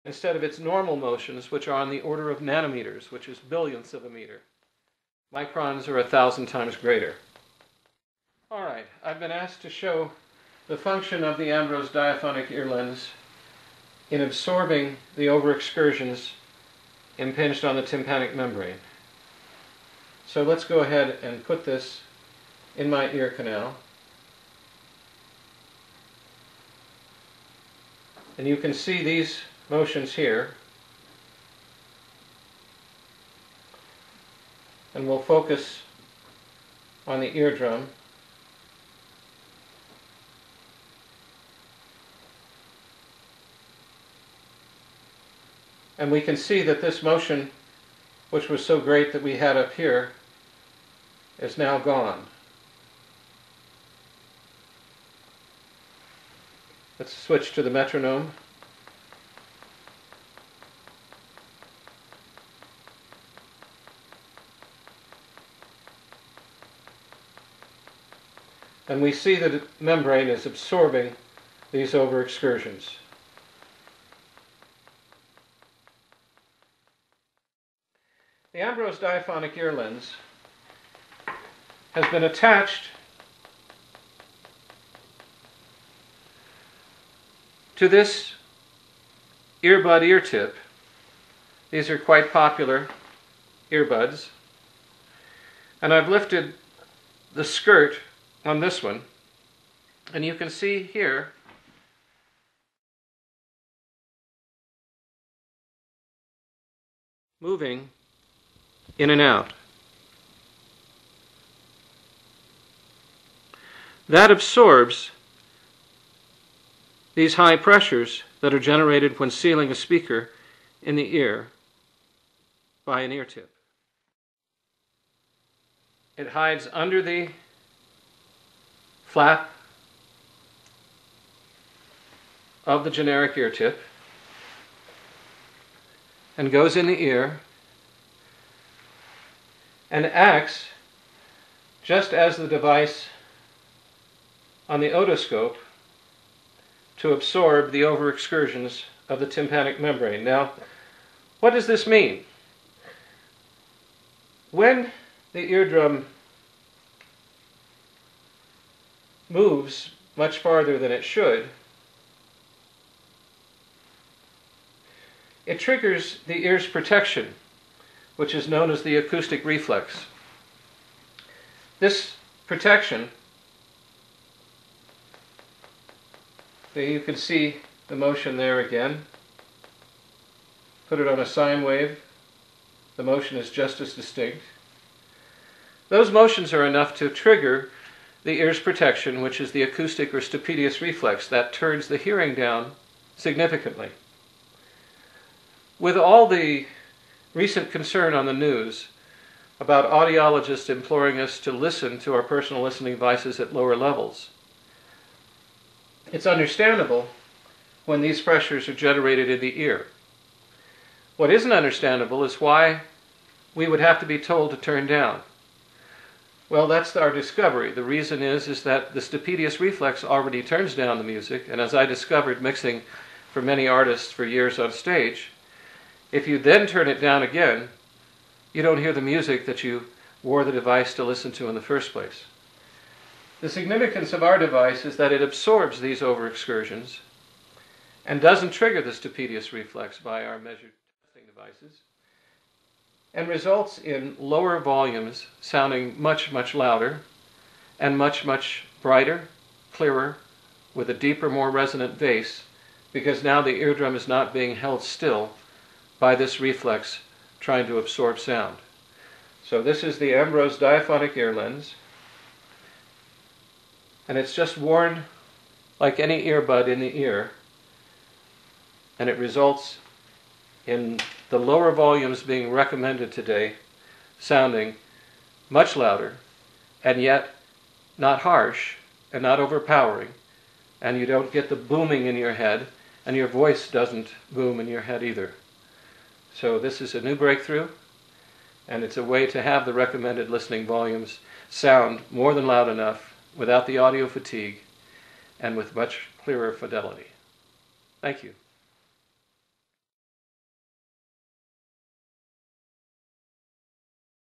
instead of its normal motions, which are on the order of nanometers, which is billionths of a meter. Microns are 1,000 times greater. All right, I've been asked to show the function of the Ambrose Diaphonic ear lens in absorbing the overexcursions impinged on the tympanic membrane. So let's go ahead and put this in my ear canal. And you can see these motions here. And we'll focus on the eardrum. And we can see that this motion, which was so great that we had up here, is now gone. Let's switch to the metronome. And we see that the membrane is absorbing these overexcursions. The Ambrose Diaphonic ear lens has been attached to this earbud ear tip. These are quite popular earbuds. And I've lifted the skirt on this one, and you can see here moving in and out. That absorbs these high pressures that are generated when sealing a speaker in the ear by an ear tip. It hides under the flap of the generic ear tip and goes in the ear and acts just as the device on the otoscope to absorb the overexcursions of the tympanic membrane. Now, what does this mean? When the eardrum moves much farther than it should, it triggers the ear's protection, which is known as the acoustic reflex. This protection, you can see the motion there again. Put it on a sine wave, the motion is just as distinct. Those motions are enough to trigger the ear's protection, which is the acoustic or stapedius reflex, that turns the hearing down significantly. With all the recent concern on the news about audiologists imploring us to listen to our personal listening devices at lower levels, it's understandable when these pressures are generated in the ear. What isn't understandable is why we would have to be told to turn down. Well, that's our discovery. The reason is that the stapedius reflex already turns down the music, and as I discovered mixing for many artists for years on stage, if you then turn it down again, you don't hear the music that you wore the device to listen to in the first place. The significance of our device is that it absorbs these overexcursions and doesn't trigger the stapedius reflex by our measured testing devices, and results in lower volumes sounding much, much louder and much, much brighter, clearer, with a deeper, more resonant bass, because now the eardrum is not being held still by this reflex trying to absorb sound. So this is the Ambrose Diaphonic ear lens, and it's just worn like any earbud in the ear, and it results in the lower volumes being recommended today sounding much louder, and yet not harsh and not overpowering, and you don't get the booming in your head, and your voice doesn't boom in your head either. So this is a new breakthrough, and it's a way to have the recommended listening volumes sound more than loud enough without the audio fatigue and with much clearer fidelity. Thank you.